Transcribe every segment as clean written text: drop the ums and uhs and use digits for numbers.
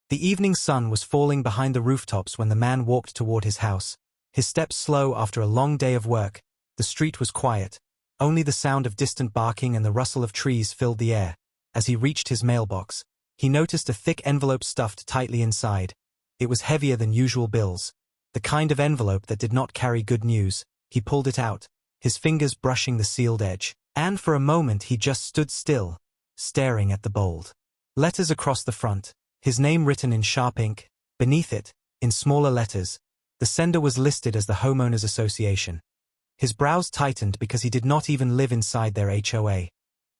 The evening sun was falling behind the rooftops when the man walked toward his house. His steps slow after a long day of work. The street was quiet. Only the sound of distant barking and the rustle of trees filled the air. As he reached his mailbox, he noticed a thick envelope stuffed tightly inside. It was heavier than usual bills. The kind of envelope that did not carry good news. He pulled it out, his fingers brushing the sealed edge. And for a moment he just stood still, staring at the bold letters across the front. His name written in sharp ink. Beneath it, in smaller letters, the sender was listed as the Homeowners Association. His brows tightened because he did not even live inside their HOA.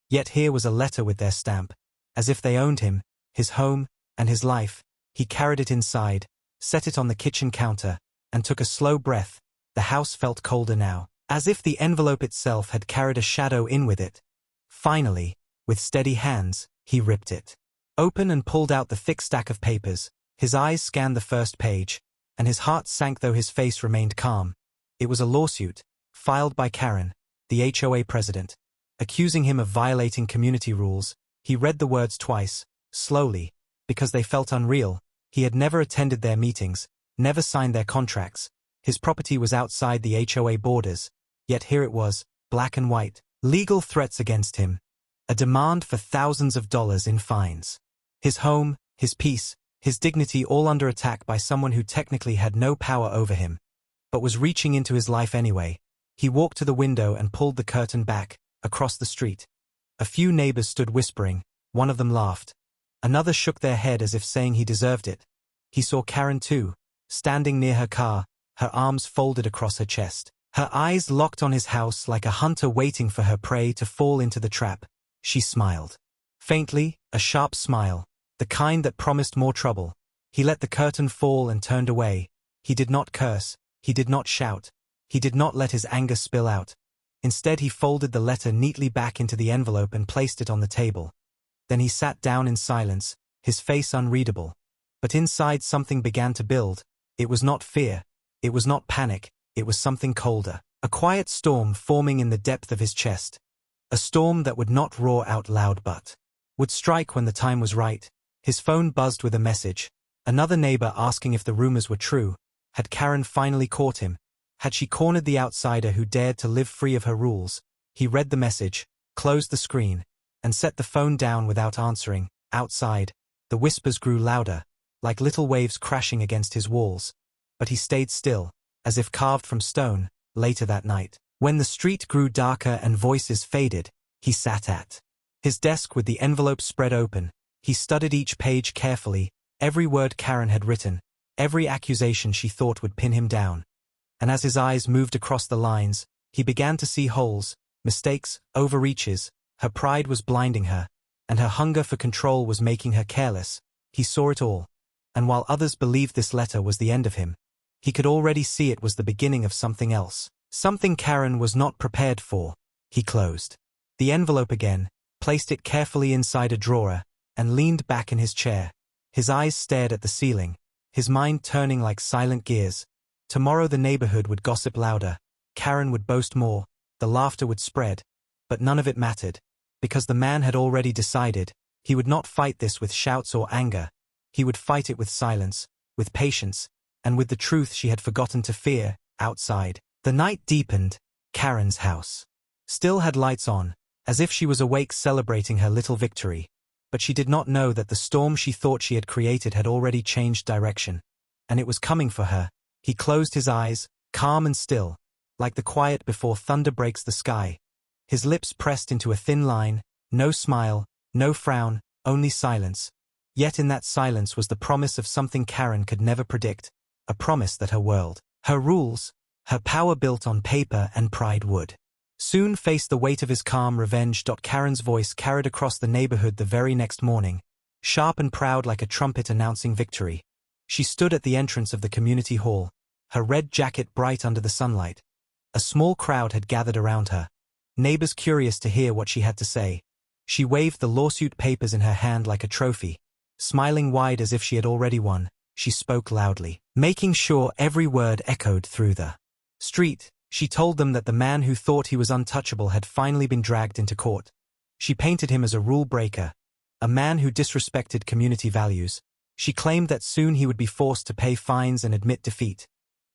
Yet here was a letter with their stamp, as if they owned him, his home, and his life. He carried it inside, set it on the kitchen counter, and took a slow breath. The house felt colder now, as if the envelope itself had carried a shadow in with it. Finally, with steady hands, he ripped it open and pulled out the thick stack of papers. His eyes scanned the first page, and his heart sank though his face remained calm. It was a lawsuit, filed by Karen, the HOA president, accusing him of violating community rules. He read the words twice, slowly, because they felt unreal. He had never attended their meetings, never signed their contracts. His property was outside the HOA borders, yet here it was, black and white. Legal threats against him. A demand for thousands of dollars in fines. His home, his peace, his dignity all under attack by someone who technically had no power over him, but was reaching into his life anyway. He walked to the window and pulled the curtain back, across the street. A few neighbors stood whispering. One of them laughed. Another shook their head as if saying he deserved it. He saw Karen too, standing near her car, her arms folded across her chest. Her eyes locked on his house like a hunter waiting for her prey to fall into the trap. She smiled. Faintly, a sharp smile, the kind that promised more trouble. He let the curtain fall and turned away. He did not curse, he did not shout, he did not let his anger spill out. Instead he folded the letter neatly back into the envelope and placed it on the table. Then he sat down in silence, his face unreadable. But inside something began to build. It was not fear, it was not panic, it was something colder. A quiet storm forming in the depth of his chest. A storm that would not roar out loud but would strike when the time was right. His phone buzzed with a message. Another neighbor asking if the rumors were true. Had Karen finally caught him? Had she cornered the outsider who dared to live free of her rules? He read the message, closed the screen, and set the phone down without answering. Outside, the whispers grew louder, like little waves crashing against his walls. But he stayed still, as if carved from stone. Later that night, when the street grew darker and voices faded, he sat at his desk with the envelope spread open. He studied each page carefully, every word Karen had written, every accusation she thought would pin him down. And as his eyes moved across the lines, he began to see holes, mistakes, overreaches. Her pride was blinding her, and her hunger for control was making her careless. He saw it all. And while others believed this letter was the end of him, he could already see it was the beginning of something else. Something Karen was not prepared for. He closed the envelope again, placed it carefully inside a drawer, and leaned back in his chair. His eyes stared at the ceiling, his mind turning like silent gears. Tomorrow the neighborhood would gossip louder, Karen would boast more, the laughter would spread, but none of it mattered, because the man had already decided. He would not fight this with shouts or anger. He would fight it with silence, with patience, and with the truth she had forgotten to fear. Outside, the night deepened. Karen's house still had lights on, as if she was awake celebrating her little victory. But she did not know that the storm she thought she had created had already changed direction, and it was coming for her. He closed his eyes, calm and still, like the quiet before thunder breaks the sky. His lips pressed into a thin line, no smile, no frown, only silence. Yet in that silence was the promise of something Karen could never predict, a promise that her world, her rules, her power built on paper and pride would soon face the weight of his calm revenge. Karen's voice carried across the neighborhood the very next morning, sharp and proud like a trumpet announcing victory. She stood at the entrance of the community hall, her red jacket bright under the sunlight. A small crowd had gathered around her, neighbors curious to hear what she had to say. She waved the lawsuit papers in her hand like a trophy. Smiling wide as if she had already won, she spoke loudly, making sure every word echoed through the street. She told them that the man who thought he was untouchable had finally been dragged into court. She painted him as a rule breaker, a man who disrespected community values, She claimed that soon he would be forced to pay fines and admit defeat.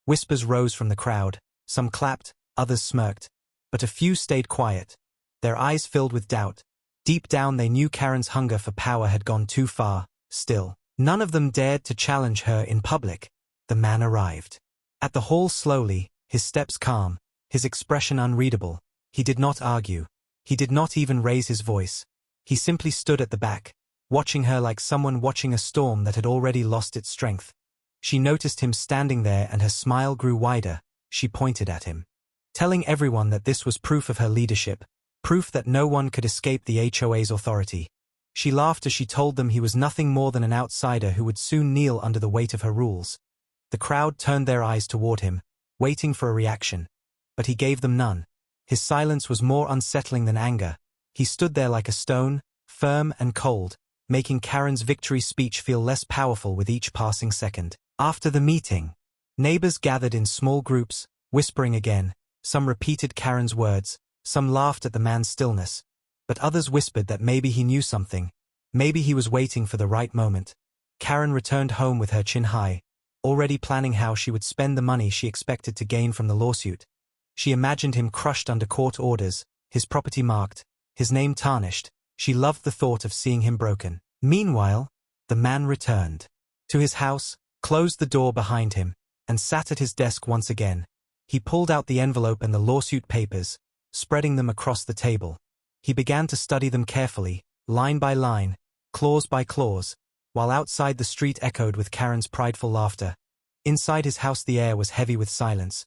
Whispers rose from the crowd. Some clapped, others smirked. But a few stayed quiet, their eyes filled with doubt. Deep down they knew Karen's hunger for power had gone too far. Still, none of them dared to challenge her in public. The man arrived at the hall slowly, his steps calm, his expression unreadable. He did not argue. He did not even raise his voice. He simply stood at the back, watching her like someone watching a storm that had already lost its strength. She noticed him standing there and her smile grew wider. She pointed at him, telling everyone that this was proof of her leadership, proof that no one could escape the HOA's authority. She laughed as she told them he was nothing more than an outsider who would soon kneel under the weight of her rules. The crowd turned their eyes toward him, waiting for a reaction. But he gave them none. His silence was more unsettling than anger. He stood there like a stone, firm and cold, making Karen's victory speech feel less powerful with each passing second. After the meeting, neighbors gathered in small groups, whispering again. Some repeated Karen's words, some laughed at the man's stillness. But others whispered that maybe he knew something. Maybe he was waiting for the right moment. Karen returned home with her chin high, already planning how she would spend the money she expected to gain from the lawsuit. She imagined him crushed under court orders, his property marked, his name tarnished. She loved the thought of seeing him broken. Meanwhile, the man returned to his house, closed the door behind him, and sat at his desk once again. He pulled out the envelope and the lawsuit papers, spreading them across the table. He began to study them carefully, line by line, clause by clause, while outside the street echoed with Karen's prideful laughter. Inside his house the air was heavy with silence.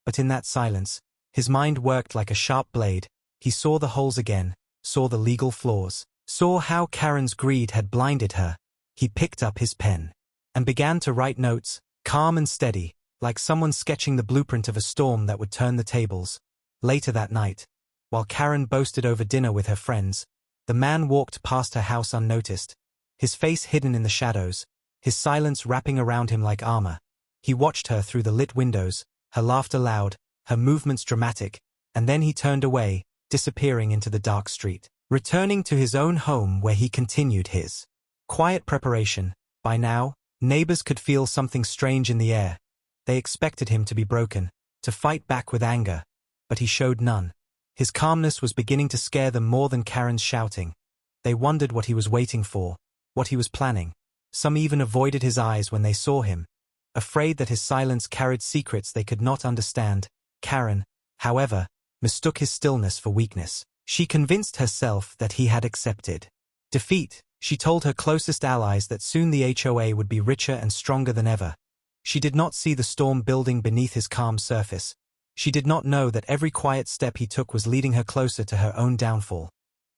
But in that silence, his mind worked like a sharp blade. He saw the holes again, saw the legal flaws, saw how Karen's greed had blinded her. He picked up his pen and began to write notes, calm and steady, like someone sketching the blueprint of a storm that would turn the tables. Later that night, while Karen boasted over dinner with her friends, the man walked past her house unnoticed, his face hidden in the shadows, his silence wrapping around him like armor. He watched her through the lit windows, her laughter loud, her movements dramatic, and then he turned away, disappearing into the dark street, returning to his own home where he continued his quiet preparation. By now, neighbors could feel something strange in the air. They expected him to be broken, to fight back with anger, but he showed none. His calmness was beginning to scare them more than Karen's shouting. They wondered what he was waiting for, what he was planning. Some even avoided his eyes when they saw him, afraid that his silence carried secrets they could not understand. Karen, however, mistook his stillness for weakness. She convinced herself that he had accepted defeat. She told her closest allies that soon the HOA would be richer and stronger than ever. She did not see the storm building beneath his calm surface. She did not know that every quiet step he took was leading her closer to her own downfall.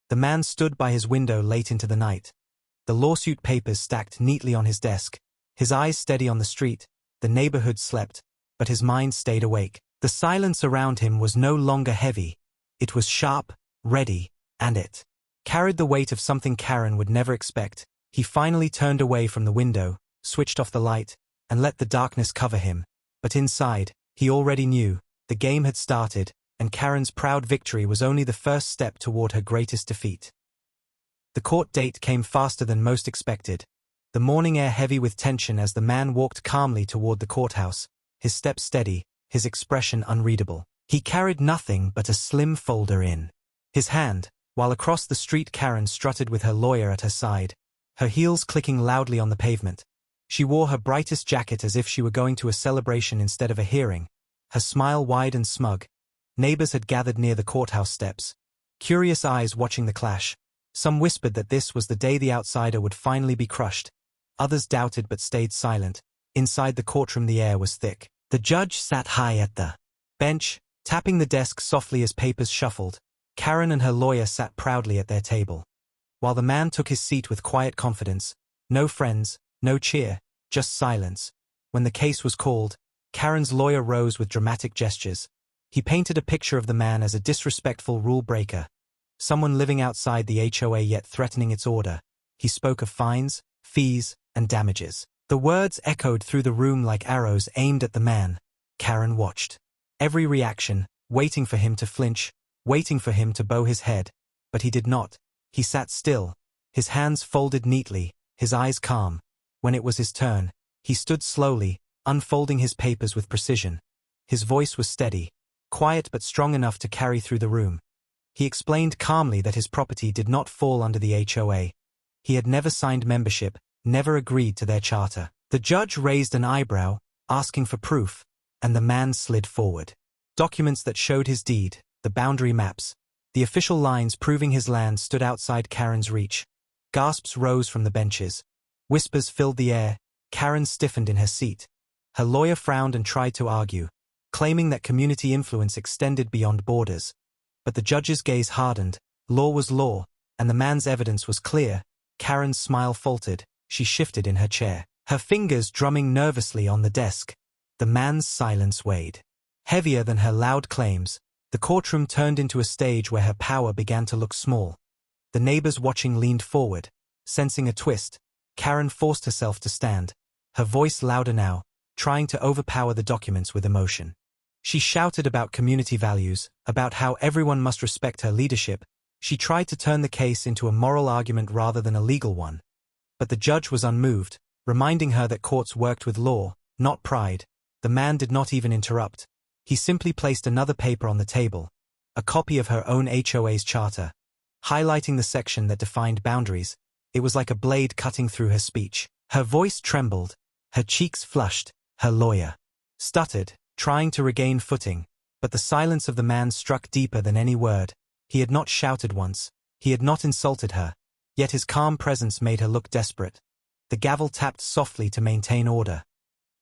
The man stood by his window late into the night, the lawsuit papers stacked neatly on his desk, his eyes steady on the street. The neighborhood slept, but his mind stayed awake. The silence around him was no longer heavy. It was sharp, ready, and it carried the weight of something Karen would never expect. He finally turned away from the window, switched off the light, and let the darkness cover him. But inside, he already knew, the game had started, and Karen's proud victory was only the first step toward her greatest defeat. The court date came faster than most expected, the morning air heavy with tension as the man walked calmly toward the courthouse, his steps steady, his expression unreadable. He carried nothing but a slim folder in his hand, while across the street Karen strutted with her lawyer at her side, her heels clicking loudly on the pavement. She wore her brightest jacket as if she were going to a celebration instead of a hearing, her smile wide and smug. Neighbors had gathered near the courthouse steps, curious eyes watching the clash. Some whispered that this was the day the outsider would finally be crushed. Others doubted but stayed silent. Inside the courtroom the air was thick. The judge sat high at the bench, tapping the desk softly as papers shuffled. Karen and her lawyer sat proudly at their table, while the man took his seat with quiet confidence. No friends, no cheer, just silence. When the case was called, Karen's lawyer rose with dramatic gestures. He painted a picture of the man as a disrespectful rule breaker, someone living outside the HOA yet threatening its order. He spoke of fines, fees, and damages. The words echoed through the room like arrows aimed at the man. Karen watched every reaction, waiting for him to flinch, waiting for him to bow his head. But he did not. He sat still, his hands folded neatly, his eyes calm. When it was his turn, he stood slowly, unfolding his papers with precision. His voice was steady, quiet but strong enough to carry through the room. He explained calmly that his property did not fall under the HOA. He had never signed membership, never agreed to their charter. The judge raised an eyebrow, asking for proof, and the man slid forward. Documents that showed his deed, the boundary maps, the official lines proving his land stood outside Karen's reach. Gasps rose from the benches. Whispers filled the air. Karen stiffened in her seat. Her lawyer frowned and tried to argue, claiming that community influence extended beyond borders. But the judge's gaze hardened. Law was law, and the man's evidence was clear. Karen's smile faltered. She shifted in her chair, her fingers drumming nervously on the desk. The man's silence weighed heavier than her loud claims. The courtroom turned into a stage where her power began to look small. The neighbors watching leaned forward. Sensing a twist, Karen forced herself to stand, her voice louder now, trying to overpower the documents with emotion. She shouted about community values, about how everyone must respect her leadership. She tried to turn the case into a moral argument rather than a legal one. But the judge was unmoved, reminding her that courts worked with law, not pride. The man did not even interrupt. He simply placed another paper on the table, a copy of her own HOA's charter. Highlighting the section that defined boundaries, it was like a blade cutting through her speech. Her voice trembled, her cheeks flushed, her lawyer stuttered, trying to regain footing, but the silence of the man struck deeper than any word. He had not shouted once, he had not insulted her, yet his calm presence made her look desperate. The gavel tapped softly to maintain order.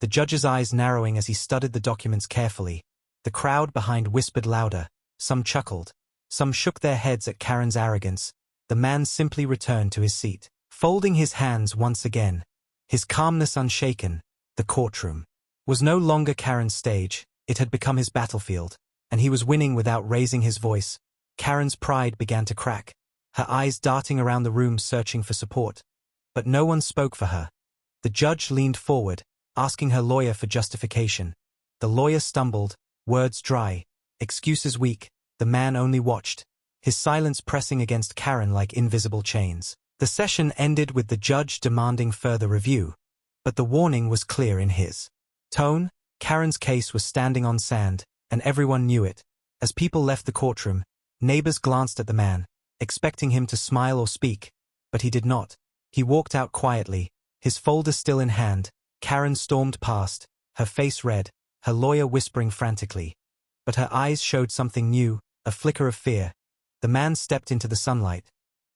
The judge's eyes narrowing as he studied the documents carefully. The crowd behind whispered louder, some chuckled, some shook their heads at Karen's arrogance. The man simply returned to his seat, folding his hands once again, his calmness unshaken. The courtroom was no longer Karen's stage, it had become his battlefield, and he was winning without raising his voice. Karen's pride began to crack, her eyes darting around the room searching for support. But no one spoke for her. The judge leaned forward, asking her lawyer for justification. The lawyer stumbled, words dry, excuses weak. The man only watched, his silence pressing against Karen like invisible chains. The session ended with the judge demanding further review, but the warning was clear in his tone. Karen's case was standing on sand, and everyone knew it. As people left the courtroom, neighbors glanced at the man, expecting him to smile or speak, but he did not. He walked out quietly, his folder still in hand. Karen stormed past, her face red, her lawyer whispering frantically. But her eyes showed something new, a flicker of fear. The man stepped into the sunlight,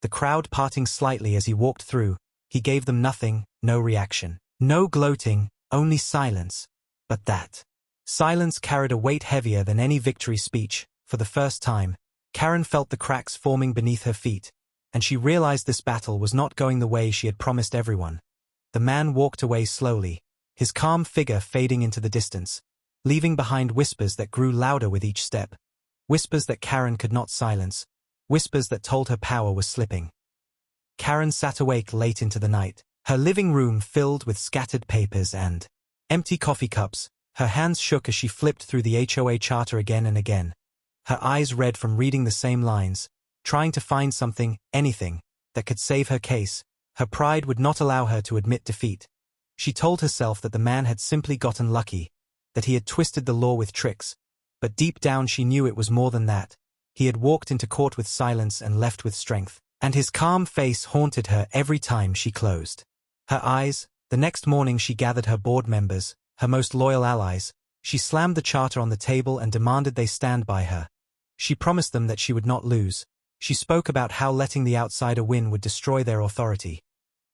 the crowd parting slightly as he walked through. He gave them nothing, no reaction, no gloating, only silence. But that silence carried a weight heavier than any victory speech. For the first time, Karen felt the cracks forming beneath her feet, and she realized this battle was not going the way she had promised everyone. The man walked away slowly, his calm figure fading into the distance, leaving behind whispers that grew louder with each step. Whispers that Karen could not silence, whispers that told her power was slipping. Karen sat awake late into the night, her living room filled with scattered papers and empty coffee cups. Her hands shook as she flipped through the HOA charter again and again, her eyes red from reading the same lines, trying to find something, anything, that could save her case. Her pride would not allow her to admit defeat. She told herself that the man had simply gotten lucky, that he had twisted the law with tricks. But deep down she knew it was more than that. He had walked into court with silence and left with strength, and his calm face haunted her every time she closed her eyes. The next morning she gathered her board members, her most loyal allies. She slammed the charter on the table and demanded they stand by her. She promised them that she would not lose. She spoke about how letting the outsider win would destroy their authority.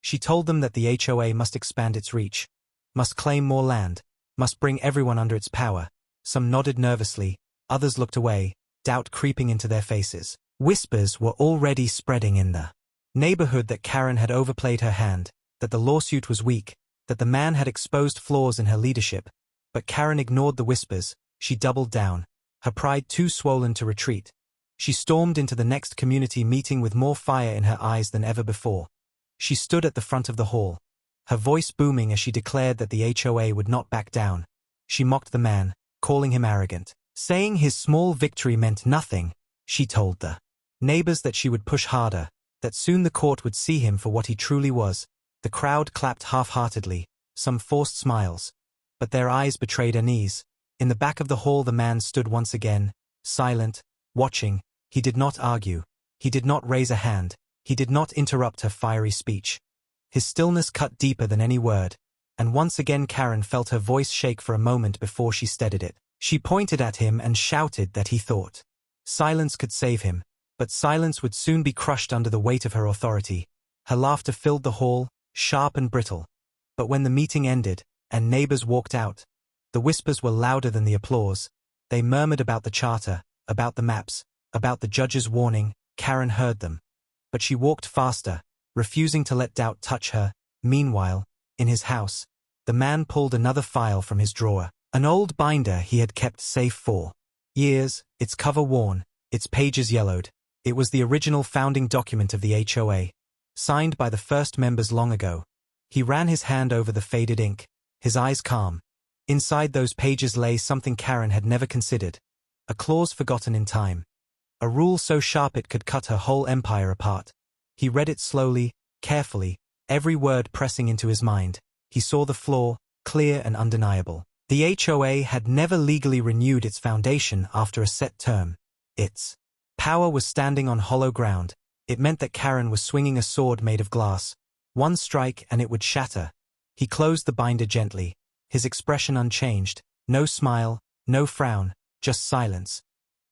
She told them that the HOA must expand its reach, must claim more land, must bring everyone under its power. Some nodded nervously, others looked away, doubt creeping into their faces. Whispers were already spreading in the neighborhood that Karen had overplayed her hand, that the lawsuit was weak, that the man had exposed flaws in her leadership. But Karen ignored the whispers. She doubled down, her pride too swollen to retreat. She stormed into the next community meeting with more fire in her eyes than ever before. She stood at the front of the hall, her voice booming as she declared that the HOA would not back down. She mocked the man, calling him arrogant, saying his small victory meant nothing. She told the neighbors that she would push harder, that soon the court would see him for what he truly was, The crowd clapped half-heartedly, some forced smiles. But their eyes betrayed unease. In the back of the hall the man stood once again, silent, watching. He did not argue. He did not raise a hand. He did not interrupt her fiery speech. His stillness cut deeper than any word, and once again Karen felt her voice shake for a moment before she steadied it. She pointed at him and shouted that he thought silence could save him, but silence would soon be crushed under the weight of her authority. Her laughter filled the hall, sharp and brittle. But when the meeting ended, and neighbors walked out, the whispers were louder than the applause. They murmured about the charter, about the maps, about the judge's warning. Karen heard them. But she walked faster, refusing to let doubt touch her. Meanwhile, in his house, the man pulled another file from his drawer, an old binder he had kept safe for years, its cover worn, its pages yellowed. It was the original founding document of the HOA, signed by the first members long ago. He ran his hand over the faded ink, his eyes calm. Inside those pages lay something Karen had never considered, a clause forgotten in time, a rule so sharp it could cut her whole empire apart. He read it slowly, carefully, every word pressing into his mind. He saw the flaw, clear and undeniable. The HOA had never legally renewed its foundation after a set term. Its power was standing on hollow ground. It meant that Karen was swinging a sword made of glass. One strike and it would shatter. He closed the binder gently, his expression unchanged. No smile, no frown, just silence.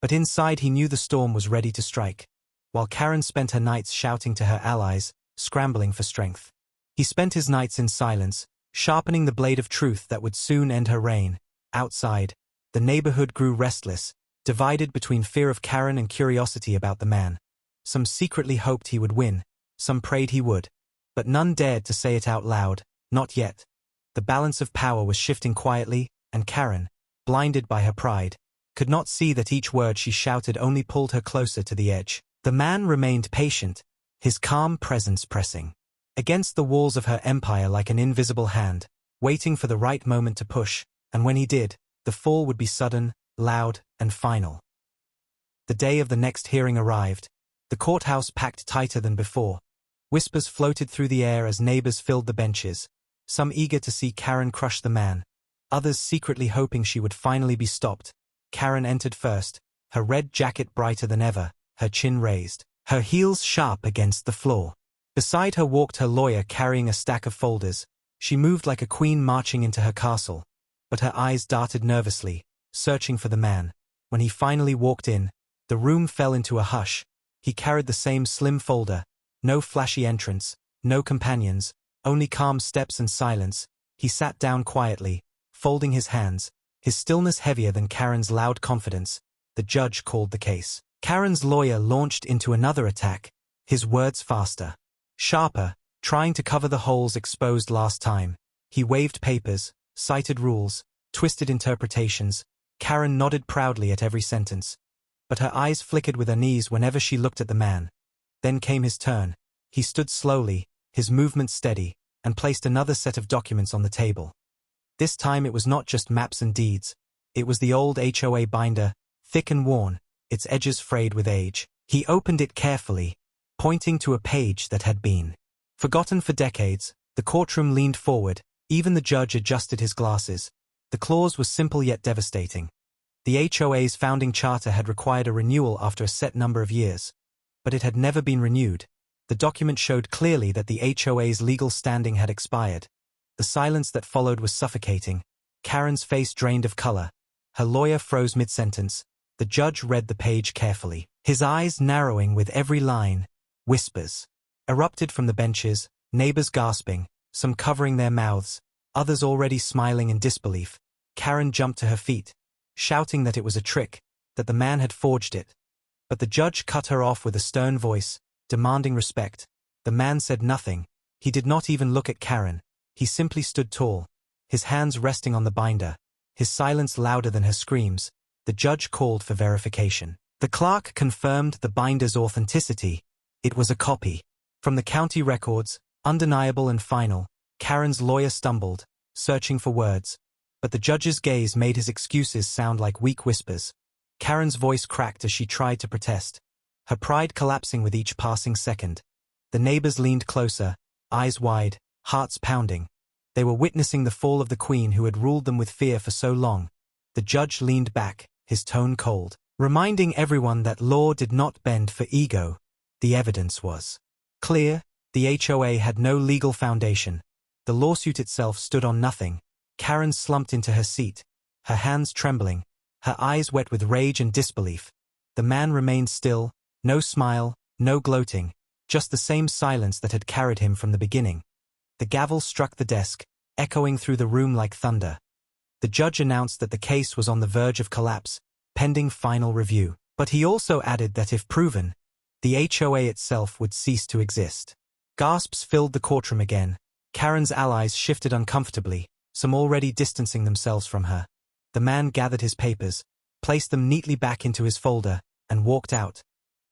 But inside he knew the storm was ready to strike. While Karen spent her nights shouting to her allies, scrambling for strength, he spent his nights in silence, sharpening the blade of truth that would soon end her reign. Outside, the neighborhood grew restless, divided between fear of Karen and curiosity about the man. Some secretly hoped he would win, some prayed he would. But none dared to say it out loud, not yet. The balance of power was shifting quietly, and Karen, blinded by her pride, could not see that each word she shouted only pulled her closer to the edge. The man remained patient, his calm presence pressing against the walls of her empire like an invisible hand, waiting for the right moment to push, and when he did, the fall would be sudden, loud, and final. The day of the next hearing arrived, the courthouse packed tighter than before. Whispers floated through the air as neighbors filled the benches, some eager to see Karen crush the man, others secretly hoping she would finally be stopped. Karen entered first, her red jacket brighter than ever, her chin raised, her heels sharp against the floor. Beside her walked her lawyer carrying a stack of folders. She moved like a queen marching into her castle, but her eyes darted nervously, searching for the man. When he finally walked in, the room fell into a hush. He carried the same slim folder, no flashy entrance, no companions, only calm steps and silence. He sat down quietly, folding his hands, his stillness heavier than Karen's loud confidence. The judge called the case. Karen's lawyer launched into another attack, his words faster, sharper, trying to cover the holes exposed last time. He waved papers, cited rules, twisted interpretations. Karen nodded proudly at every sentence, but her eyes flickered with unease whenever she looked at the man. Then came his turn. He stood slowly, his movement steady, and placed another set of documents on the table. This time it was not just maps and deeds. It was the old HOA binder, thick and worn, its edges frayed with age. He opened it carefully, pointing to a page that had been forgotten for decades. The courtroom leaned forward, even the judge adjusted his glasses. The clause was simple yet devastating. The HOA's founding charter had required a renewal after a set number of years, but it had never been renewed. The document showed clearly that the HOA's legal standing had expired. The silence that followed was suffocating. Karen's face drained of color. Her lawyer froze mid-sentence. The judge read the page carefully, his eyes narrowing with every line. Whispers erupted from the benches, neighbors gasping, some covering their mouths, others already smiling in disbelief. Karen jumped to her feet, shouting that it was a trick, that the man had forged it. But the judge cut her off with a stern voice, demanding respect. The man said nothing. He did not even look at Karen. He simply stood tall, his hands resting on the binder, his silence louder than her screams. The judge called for verification. The clerk confirmed the binder's authenticity. It was a copy. From the county records, undeniable and final. Karen's lawyer stumbled, searching for words, but the judge's gaze made his excuses sound like weak whispers. Karen's voice cracked as she tried to protest, her pride collapsing with each passing second. The neighbors leaned closer, eyes wide, hearts pounding. They were witnessing the fall of the queen who had ruled them with fear for so long. The judge leaned back, his tone cold, reminding everyone that law did not bend for ego. The evidence was clear. The HOA had no legal foundation. The lawsuit itself stood on nothing. Karen slumped into her seat, her hands trembling, her eyes wet with rage and disbelief. The man remained still, no smile, no gloating, just the same silence that had carried him from the beginning. The gavel struck the desk, echoing through the room like thunder. The judge announced that the case was on the verge of collapse, pending final review. But he also added that if proven, the HOA itself would cease to exist. Gasps filled the courtroom again. Karen's allies shifted uncomfortably, some already distancing themselves from her. The man gathered his papers, placed them neatly back into his folder, and walked out.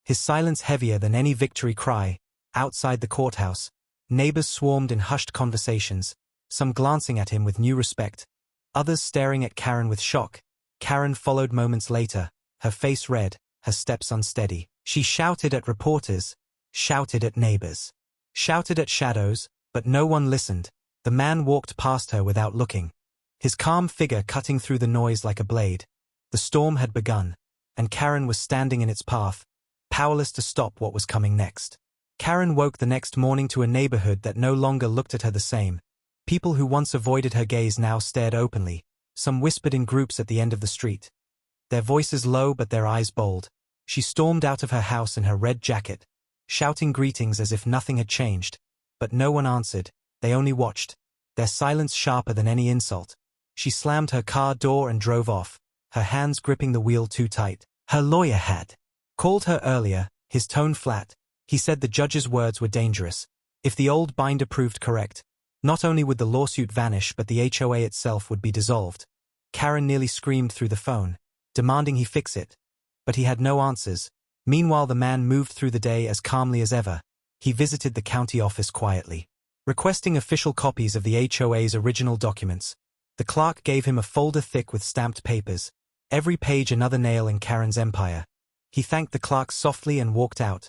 His silence heavier than any victory cry. Outside the courthouse, neighbors swarmed in hushed conversations, some glancing at him with new respect, others staring at Karen with shock. Karen followed moments later, her face red, her steps unsteady. She shouted at reporters, shouted at neighbors, shouted at shadows, but no one listened. The man walked past her without looking, his calm figure cutting through the noise like a blade. The storm had begun, and Karen was standing in its path, powerless to stop what was coming next. Karen woke the next morning to a neighborhood that no longer looked at her the same. People who once avoided her gaze now stared openly. Some whispered in groups at the end of the street, their voices low but their eyes bold. She stormed out of her house in her red jacket, shouting greetings as if nothing had changed. But no one answered, they only watched, their silence sharper than any insult. She slammed her car door and drove off, her hands gripping the wheel too tight. Her lawyer had called her earlier, his tone flat. He said the judge's words were dangerous. If the old binder proved correct, not only would the lawsuit vanish but the HOA itself would be dissolved. Karen nearly screamed through the phone, demanding he fix it. But he had no answers. Meanwhile the man moved through the day as calmly as ever. He visited the county office quietly, requesting official copies of the HOA's original documents. The clerk gave him a folder thick with stamped papers, every page another nail in Karen's empire. He thanked the clerk softly and walked out.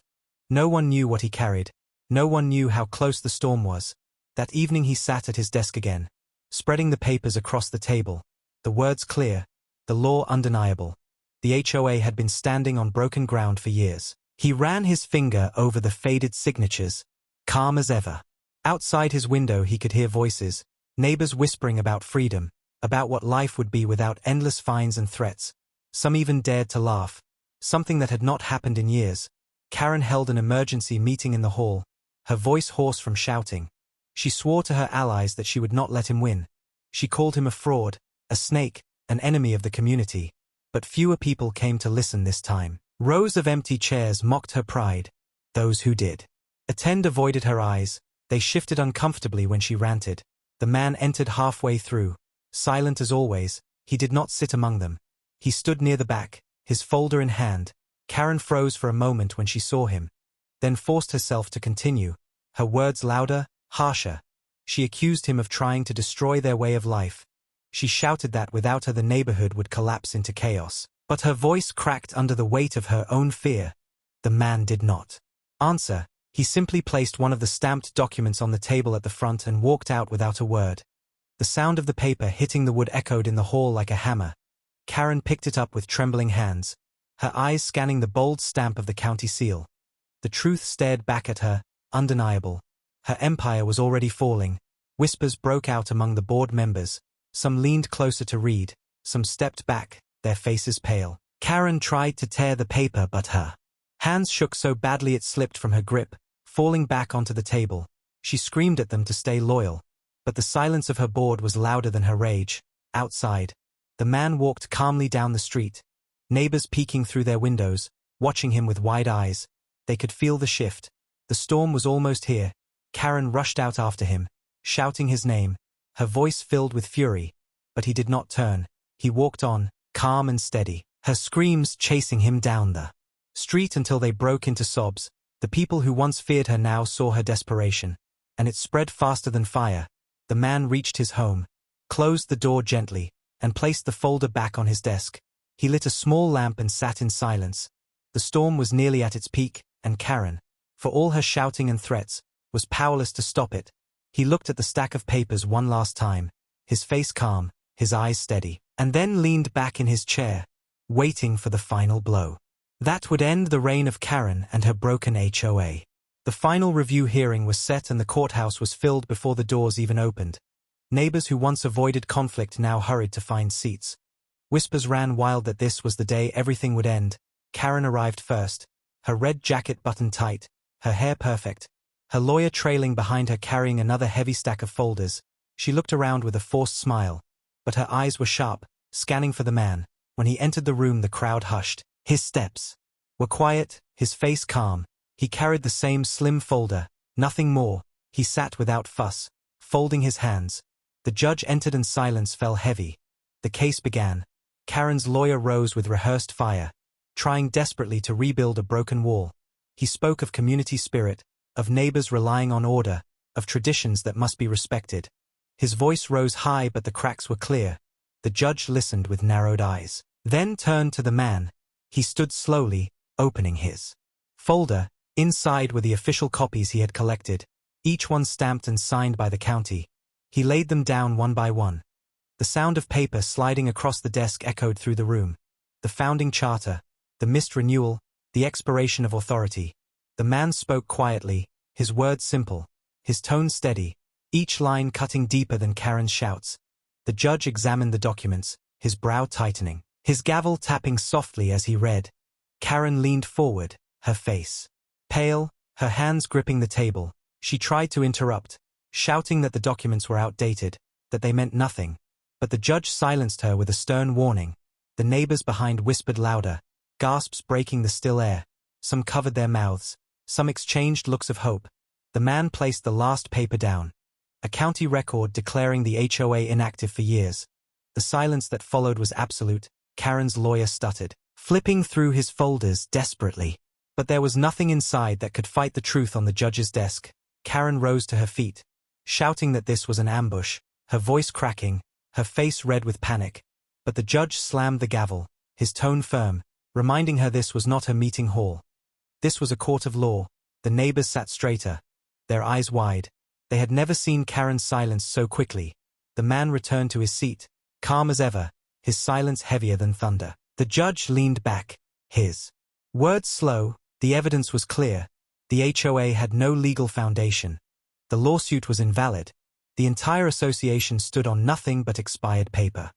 No one knew what he carried. No one knew how close the storm was. That evening he sat at his desk again, spreading the papers across the table. The words clear, the law undeniable. The HOA had been standing on broken ground for years. He ran his finger over the faded signatures, calm as ever. Outside his window he could hear voices, neighbors whispering about freedom, about what life would be without endless fines and threats. Some even dared to laugh, something that had not happened in years. Karen held an emergency meeting in the hall, her voice hoarse from shouting. She swore to her allies that she would not let him win. She called him a fraud, a snake, an enemy of the community. But fewer people came to listen this time. Rows of empty chairs mocked her pride. Those who did attend avoided her eyes. They shifted uncomfortably when she ranted. The man entered halfway through. Silent as always, he did not sit among them. He stood near the back, his folder in hand. Karen froze for a moment when she saw him, then forced herself to continue, her words louder, harsher. She accused him of trying to destroy their way of life. She shouted that without her the neighborhood would collapse into chaos. But her voice cracked under the weight of her own fear. The man did not answer. He simply placed one of the stamped documents on the table at the front and walked out without a word. The sound of the paper hitting the wood echoed in the hall like a hammer. Karen picked it up with trembling hands, her eyes scanning the bold stamp of the county seal. The truth stared back at her, undeniable. Her empire was already falling. Whispers broke out among the board members. Some leaned closer to read, some stepped back, their faces pale. Karen tried to tear the paper but her hands shook so badly it slipped from her grip, falling back onto the table. She screamed at them to stay loyal. But the silence of her board was louder than her rage. Outside, the man walked calmly down the street, neighbors peeking through their windows, watching him with wide eyes. They could feel the shift. The storm was almost here. Karen rushed out after him, shouting his name, her voice filled with fury. But he did not turn. He walked on, calm and steady, her screams chasing him down the street until they broke into sobs. The people who once feared her now saw her desperation, and it spread faster than fire. The man reached his home, closed the door gently, and placed the folder back on his desk. He lit a small lamp and sat in silence. The storm was nearly at its peak, and Karen, for all her shouting and threats, was powerless to stop it. He looked at the stack of papers one last time, his face calm, his eyes steady, and then leaned back in his chair, waiting for the final blow. That would end the reign of Karen and her broken HOA. The final review hearing was set and the courthouse was filled before the doors even opened. Neighbors who once avoided conflict now hurried to find seats. Whispers ran wild that this was the day everything would end. Karen arrived first, her red jacket buttoned tight, her hair perfect, her lawyer trailing behind her carrying another heavy stack of folders. She looked around with a forced smile, but her eyes were sharp, scanning for the man. When he entered the room, the crowd hushed. His steps were quiet, his face calm. He carried the same slim folder, nothing more. He sat without fuss, folding his hands. The judge entered and silence fell heavy. The case began. Karen's lawyer rose with rehearsed fire, trying desperately to rebuild a broken wall. He spoke of community spirit, of neighbors relying on order, of traditions that must be respected. His voice rose high but the cracks were clear. The judge listened with narrowed eyes, then turned to the man. He stood slowly, opening his folder. Inside were the official copies he had collected, each one stamped and signed by the county. He laid them down one by one. The sound of paper sliding across the desk echoed through the room. The founding charter, the missed renewal, the expiration of authority. The man spoke quietly, his words simple, his tone steady, each line cutting deeper than Karen's shouts. The judge examined the documents, his brow tightening, his gavel tapping softly as he read. Karen leaned forward, her face pale, her hands gripping the table. She tried to interrupt, shouting that the documents were outdated, that they meant nothing. But the judge silenced her with a stern warning. The neighbors behind whispered louder, gasps breaking the still air. Some covered their mouths, some exchanged looks of hope. The man placed the last paper down. A county record declaring the HOA inactive for years. The silence that followed was absolute. Karen's lawyer stuttered, flipping through his folders desperately. But there was nothing inside that could fight the truth on the judge's desk. Karen rose to her feet, shouting that this was an ambush, her voice cracking, her face red with panic. But the judge slammed the gavel, his tone firm, reminding her this was not a meeting hall. This was a court of law. The neighbors sat straighter, their eyes wide. They had never seen Karen silenced so quickly. The man returned to his seat, calm as ever, his silence heavier than thunder. The judge leaned back, his words slow. The evidence was clear. The HOA had no legal foundation. The lawsuit was invalid. The entire association stood on nothing but expired paper.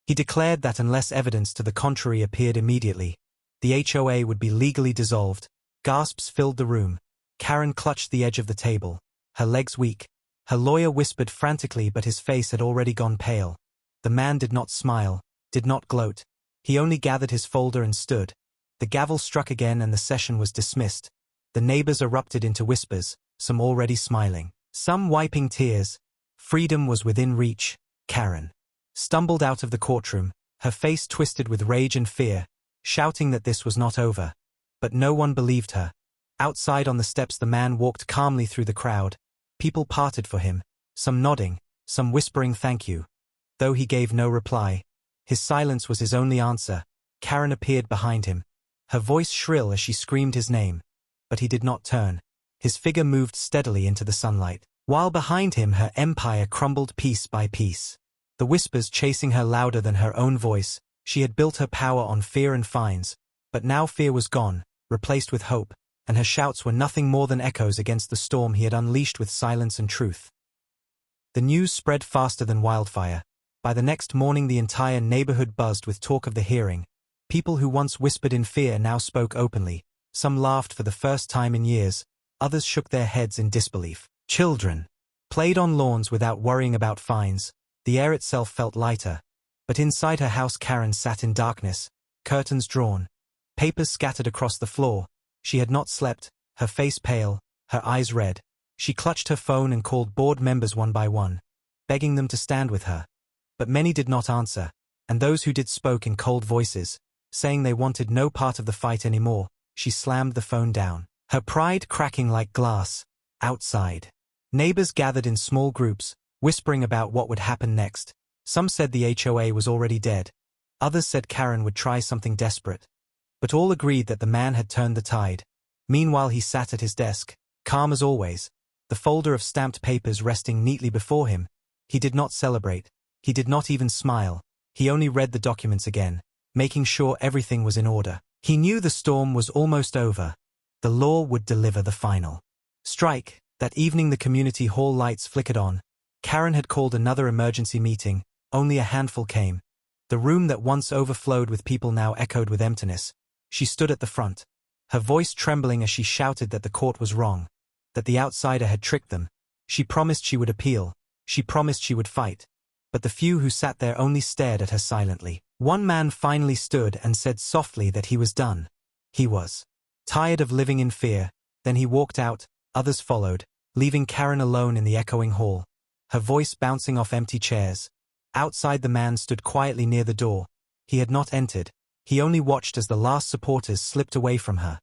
He declared that unless evidence to the contrary appeared immediately, the HOA would be legally dissolved. Gasps filled the room. Karen clutched the edge of the table, her legs weak. Her lawyer whispered frantically, but his face had already gone pale. The man did not smile, did not gloat. He only gathered his folder and stood. The gavel struck again and the session was dismissed. The neighbors erupted into whispers, some already smiling, some wiping tears. Freedom was within reach. Karen stumbled out of the courtroom, her face twisted with rage and fear, shouting that this was not over. But no one believed her. Outside on the steps the man walked calmly through the crowd. People parted for him, some nodding, some whispering thank you. Though he gave no reply, his silence was his only answer. Karen appeared behind him, her voice shrill as she screamed his name. But he did not turn. His figure moved steadily into the sunlight, while behind him her empire crumbled piece by piece. The whispers chasing her louder than her own voice. She had built her power on fear and fines. But now fear was gone, replaced with hope, and her shouts were nothing more than echoes against the storm he had unleashed with silence and truth. The news spread faster than wildfire. By the next morning the entire neighborhood buzzed with talk of the hearing. People who once whispered in fear now spoke openly. Some laughed for the first time in years. Others shook their heads in disbelief. Children played on lawns without worrying about fines. The air itself felt lighter. But inside her house Karen sat in darkness, curtains drawn, papers scattered across the floor. She had not slept, her face pale, her eyes red. She clutched her phone and called board members one by one, begging them to stand with her. But many did not answer, and those who did spoke in cold voices, saying they wanted no part of the fight anymore. She slammed the phone down, her pride cracking like glass. Outside, neighbors gathered in small groups, whispering about what would happen next. Some said the HOA was already dead. Others said Karen would try something desperate. But all agreed that the man had turned the tide. Meanwhile he sat at his desk, calm as always, the folder of stamped papers resting neatly before him. He did not celebrate. He did not even smile. He only read the documents again, making sure everything was in order. He knew the storm was almost over. The law would deliver the final strike. That evening the community hall lights flickered on. Karen had called another emergency meeting. Only a handful came. The room that once overflowed with people now echoed with emptiness. She stood at the front, her voice trembling as she shouted that the court was wrong, that the outsider had tricked them. She promised she would appeal. She promised she would fight. But the few who sat there only stared at her silently. One man finally stood and said softly that he was done. He was tired of living in fear. Then he walked out. Others followed, leaving Karen alone in the echoing hall, her voice bouncing off empty chairs. Outside the man stood quietly near the door. He had not entered. He only watched as the last supporters slipped away from her.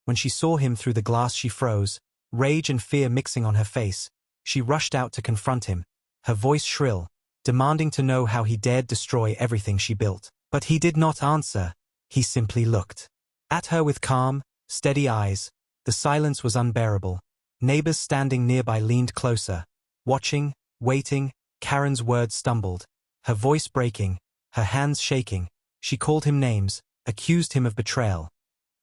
When she saw him through the glass she froze, rage and fear mixing on her face. She rushed out to confront him, her voice shrill, demanding to know how he dared destroy everything she built. But he did not answer. He simply looked at her with calm, steady eyes. The silence was unbearable. Neighbors standing nearby leaned closer, watching, waiting. Karen's words stumbled, her voice breaking, her hands shaking. She called him names, accused him of betrayal.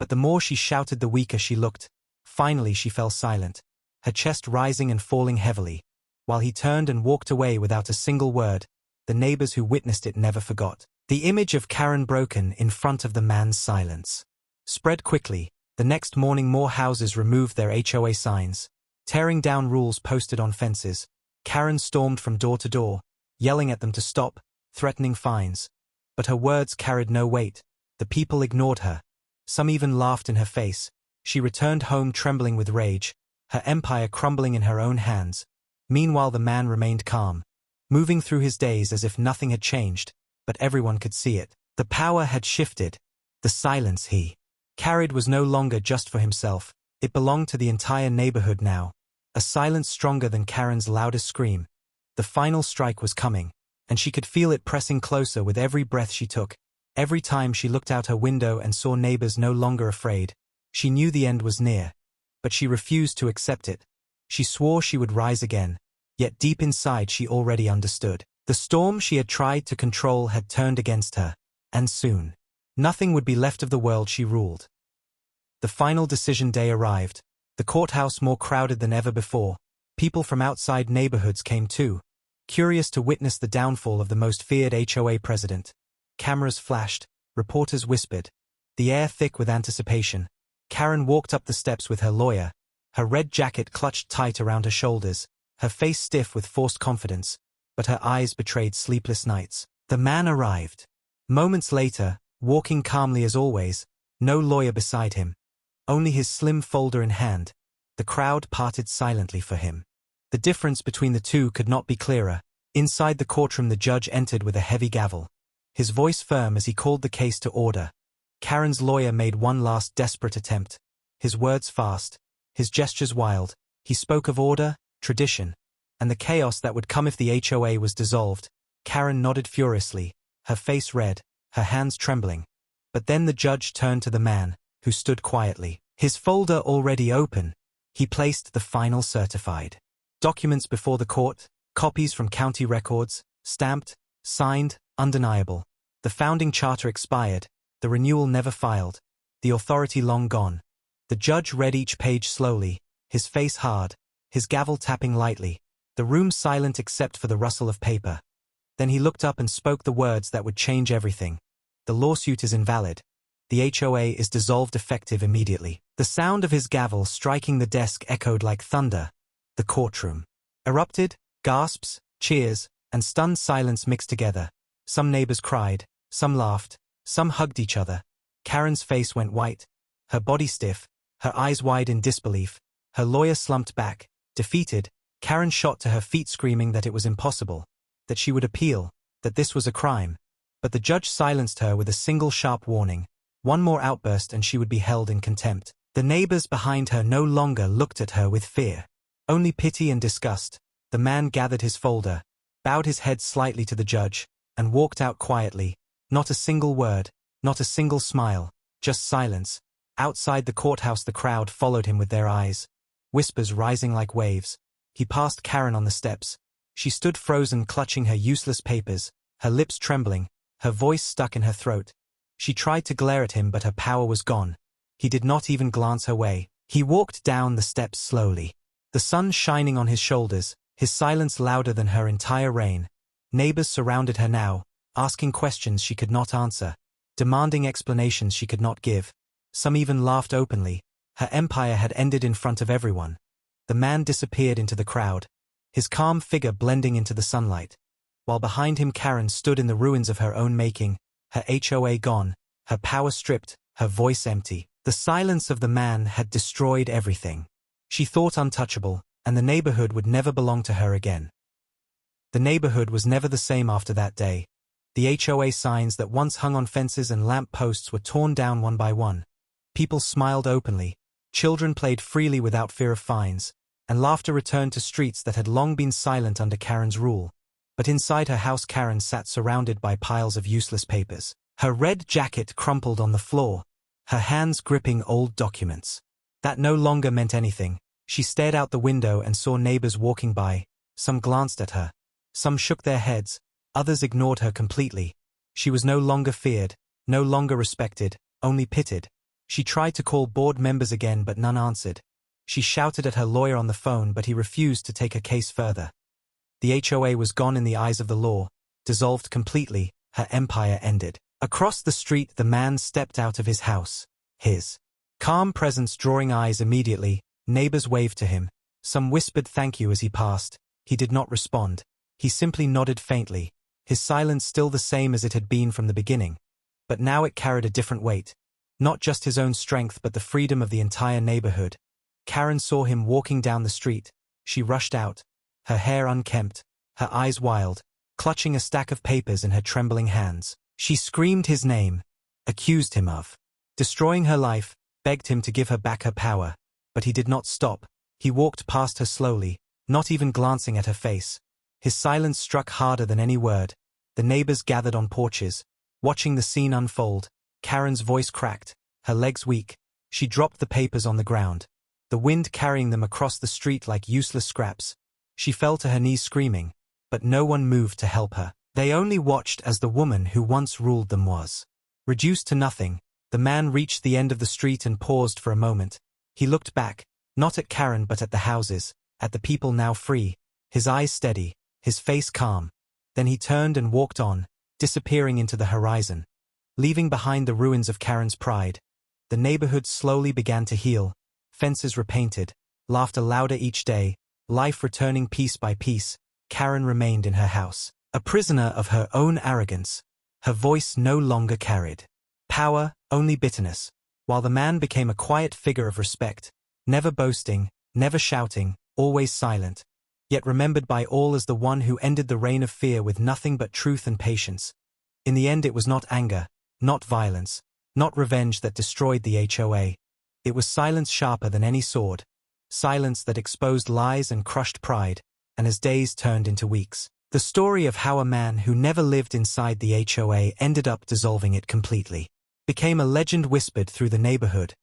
But the more she shouted, the weaker she looked. Finally she fell silent, her chest rising and falling heavily. While he turned and walked away without a single word, the neighbors who witnessed it never forgot. The image of Karen broken in front of the man's silence spread quickly. The next morning more houses removed their HOA signs, tearing down rules posted on fences. Karen stormed from door to door, yelling at them to stop, threatening fines. But her words carried no weight. The people ignored her. Some even laughed in her face. She returned home trembling with rage, her empire crumbling in her own hands. Meanwhile the man remained calm, moving through his days as if nothing had changed, but everyone could see it. The power had shifted. The silence he carried was no longer just for himself. It belonged to the entire neighborhood now. A silence stronger than Karen's loudest scream. The final strike was coming, and she could feel it pressing closer with every breath she took. Every time she looked out her window and saw neighbors no longer afraid, she knew the end was near. But she refused to accept it. She swore she would rise again, yet deep inside she already understood. The storm she had tried to control had turned against her, and soon, nothing would be left of the world she ruled. The final decision day arrived, the courthouse more crowded than ever before. People from outside neighborhoods came too, curious to witness the downfall of the most feared HOA president. Cameras flashed, reporters whispered, the air thick with anticipation. Karen walked up the steps with her lawyer, her red jacket clutched tight around her shoulders, her face stiff with forced confidence, but her eyes betrayed sleepless nights. The man arrived. Moments later, walking calmly as always, no lawyer beside him, only his slim folder in hand. The crowd parted silently for him. The difference between the two could not be clearer. Inside the courtroom the judge entered with a heavy gavel, his voice firm as he called the case to order. Karen's lawyer made one last desperate attempt, his words fast, his gestures wild. He spoke of order, tradition, and the chaos that would come if the HOA was dissolved. Karen nodded furiously, her face red, her hands trembling. But then the judge turned to the man, who stood quietly, his folder already open. He placed the final certified documents before the court, copies from county records, stamped, signed, undeniable. The founding charter expired, the renewal never filed, the authority long gone. The judge read each page slowly, his face hard, his gavel tapping lightly, the room silent except for the rustle of paper. Then he looked up and spoke the words that would change everything. The lawsuit is invalid. The HOA is dissolved effective immediately. The sound of his gavel striking the desk echoed like thunder. The courtroom erupted, gasps, cheers, and stunned silence mixed together. Some neighbors cried, some laughed, some hugged each other. Karen's face went white, her body stiff, her eyes wide in disbelief. Her lawyer slumped back, defeated. Karen shot to her feet screaming that it was impossible, that she would appeal, that this was a crime. But the judge silenced her with a single sharp warning. One more outburst and she would be held in contempt. The neighbors behind her no longer looked at her with fear, only pity and disgust. The man gathered his folder, bowed his head slightly to the judge, and walked out quietly. Not a single word, not a single smile, just silence. Outside the courthouse the crowd followed him with their eyes. whispers rising like waves. He passed Karen on the steps. She stood frozen, clutching her useless papers, her lips trembling, her voice stuck in her throat. She tried to glare at him, but her power was gone. He did not even glance her way. He walked down the steps slowly. The sun shining on his shoulders, his silence louder than her entire reign. Neighbors surrounded her now, asking questions she could not answer, demanding explanations she could not give. Some even laughed openly. Her empire had ended in front of everyone. The man disappeared into the crowd, his calm figure blending into the sunlight. While behind him Karen stood in the ruins of her own making, her HOA gone, her power stripped, her voice empty. The silence of the man had destroyed everything. She thought untouchable, and the neighborhood would never belong to her again. The neighborhood was never the same after that day. The HOA signs that once hung on fences and lamp posts were torn down one by one. People smiled openly, children played freely without fear of fines, and laughter returned to streets that had long been silent under Karen's rule. But inside her house Karen sat surrounded by piles of useless papers. Her red jacket crumpled on the floor, her hands gripping old documents. That no longer meant anything. She stared out the window and saw neighbors walking by. Some glanced at her. Some shook their heads. Others ignored her completely. She was no longer feared, no longer respected, only pitied. She tried to call board members again, but none answered. She shouted at her lawyer on the phone, but he refused to take her case further. The HOA was gone in the eyes of the law, dissolved completely, her empire ended. Across the street the man stepped out of his house, his calm presence drawing eyes immediately. Neighbors waved to him. Some whispered thank you as he passed. He did not respond. He simply nodded faintly, his silence still the same as it had been from the beginning. But now it carried a different weight. Not just his own strength, but the freedom of the entire neighborhood. Karen saw him walking down the street. She rushed out, her hair unkempt, her eyes wild, clutching a stack of papers in her trembling hands. She screamed his name, accused him of destroying her life, begged him to give her back her power. But he did not stop. He walked past her slowly, not even glancing at her face. His silence struck harder than any word. The neighbors gathered on porches, watching the scene unfold. Karen's voice cracked, her legs weak. She dropped the papers on the ground, the wind carrying them across the street like useless scraps. She fell to her knees screaming, but no one moved to help her. They only watched as the woman who once ruled them was reduced to nothing. The man reached the end of the street and paused for a moment. He looked back, not at Karen but at the houses, at the people now free, his eyes steady, his face calm. Then he turned and walked on, disappearing into the horizon, leaving behind the ruins of Karen's pride. The neighborhood slowly began to heal, fences repainted, laughter louder each day, life returning piece by piece. Karen remained in her house, a prisoner of her own arrogance. Her voice no longer carried power, only bitterness, while the man became a quiet figure of respect, never boasting, never shouting, always silent, yet remembered by all as the one who ended the reign of fear with nothing but truth and patience. In the end it was not anger, not violence, not revenge that destroyed the HOA. It was silence sharper than any sword, silence that exposed lies and crushed pride, and as days turned into weeks, the story of how a man who never lived inside the HOA ended up dissolving it completely became a legend whispered through the neighborhood,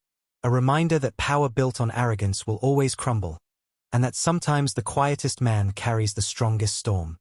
a reminder that power built on arrogance will always crumble, and that sometimes the quietest man carries the strongest storm.